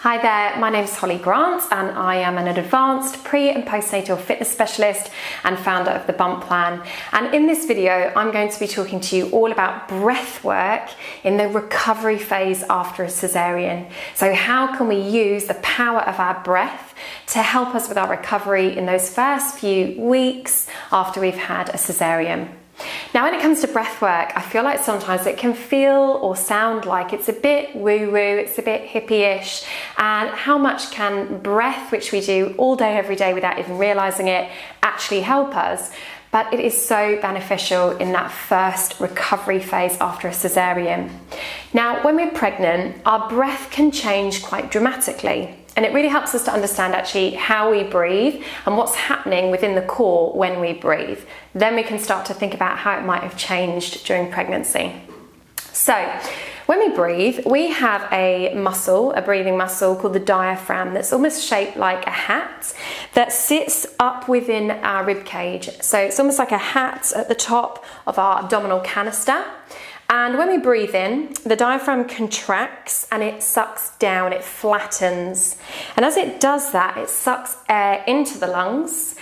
Hi there, my name is Hollie Grant and I am an advanced pre- and postnatal fitness specialist and founder of the Bump Plan. And in this video, I'm going to be talking to you all about breath work in the recovery phase after a cesarean. So how can we use the power of our breath to help us with our recovery in those first few weeks after we've had a cesarean? Now, when it comes to breath work, I feel like sometimes it can feel or sound like it's a bit woo-woo, it's a bit hippie-ish, and how much can breath, which we do all day, every day without even realizing it, actually help us? But it is so beneficial in that first recovery phase after a cesarean. Now, when we're pregnant, our breath can change quite dramatically. And it really helps us to understand actually how we breathe and what's happening within the core when we breathe. Then we can start to think about how it might have changed during pregnancy. So when we breathe, we have a muscle, a breathing muscle called the diaphragm that's almost shaped like a hat that sits up within our rib cage. So it's almost like a hat at the top of our abdominal canister. And when we breathe in, the diaphragm contracts and it sucks down, it flattens. And as it does that, it sucks air into the lungs,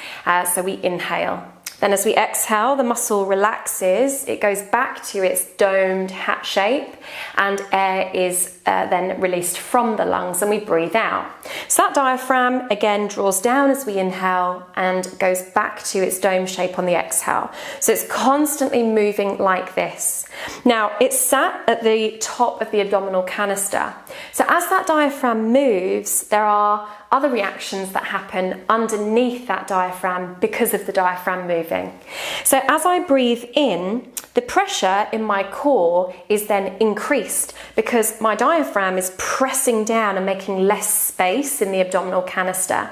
so we inhale. Then as we exhale, the muscle relaxes, it goes back to its domed hat shape, and air is then released from the lungs and we breathe out. So that diaphragm again draws down as we inhale and goes back to its dome shape on the exhale. So it's constantly moving like this. Now it's sat at the top of the abdominal canister. So as that diaphragm moves, there are other reactions that happen underneath that diaphragm because of the diaphragm moving. So as I breathe in, the pressure in my core is then increased because my diaphragm is pressing down and making less space in the abdominal canister.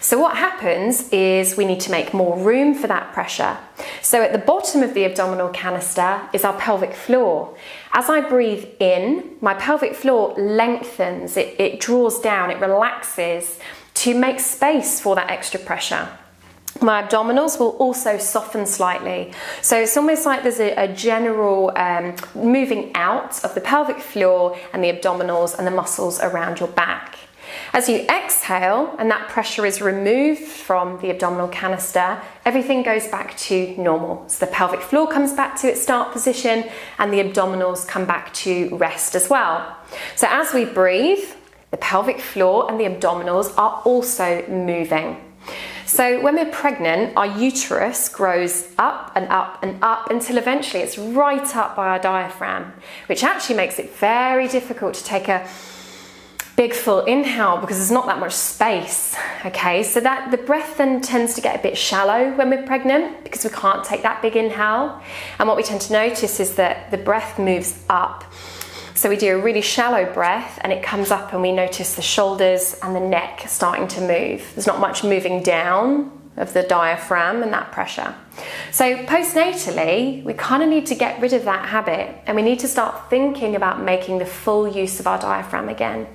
So what happens is we need to make more room for that pressure. So at the bottom of the abdominal canister is our pelvic floor. As I breathe in, my pelvic floor lengthens, it draws down, it relaxes to make space for that extra pressure. My abdominals will also soften slightly. So it's almost like there's a general moving out of the pelvic floor and the abdominals and the muscles around your back. As you exhale and that pressure is removed from the abdominal canister, everything goes back to normal. So the pelvic floor comes back to its start position and the abdominals come back to rest as well. So as we breathe, the pelvic floor and the abdominals are also moving. So when we're pregnant, our uterus grows up and up and up until eventually it's right up by our diaphragm, which actually makes it very difficult to take a big full inhale because there's not that much space. Okay, so that the breath then tends to get a bit shallow when we're pregnant because we can't take that big inhale. And what we tend to notice is that the breath moves up. So we do a really shallow breath and it comes up and we notice the shoulders and the neck starting to move. There's not much moving down of the diaphragm and that pressure. So postnatally, we kind of need to get rid of that habit and we need to start thinking about making the full use of our diaphragm again.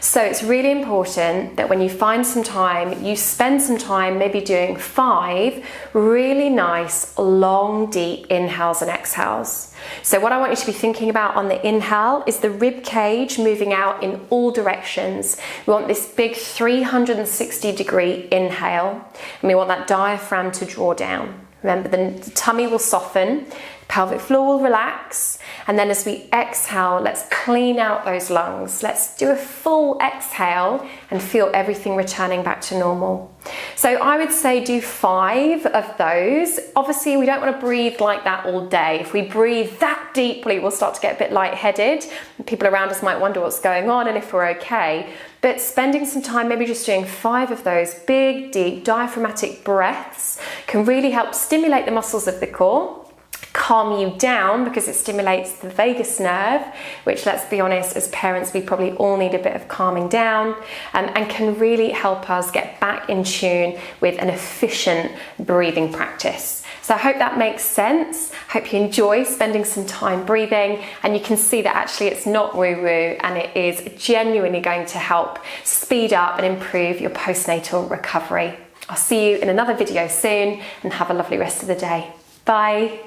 So it's really important that when you find some time, you spend some time maybe doing 5 really nice, long, deep inhales and exhales. So what I want you to be thinking about on the inhale is the rib cage moving out in all directions. We want this big 360-degree inhale and we want that diaphragm to draw down. Remember, the tummy will soften, pelvic floor will relax, and then as we exhale, let's clean out those lungs. Let's do a full exhale and feel everything returning back to normal. So I would say do 5 of those. Obviously, we don't want to breathe like that all day. If we breathe that deeply, we'll start to get a bit lightheaded. People around us might wonder what's going on and if we're okay. But spending some time, maybe just doing 5 of those big, deep, diaphragmatic breaths can really help stimulate the muscles of the core, calm you down because it stimulates the vagus nerve, which, let's be honest, as parents, we probably all need a bit of calming down, and can really help us get back in tune with an efficient breathing practice. So I hope that makes sense. Hope you enjoy spending some time breathing and you can see that actually it's not woo-woo and it is genuinely going to help speed up and improve your postnatal recovery. I'll see you in another video soon and have a lovely rest of the day. Bye.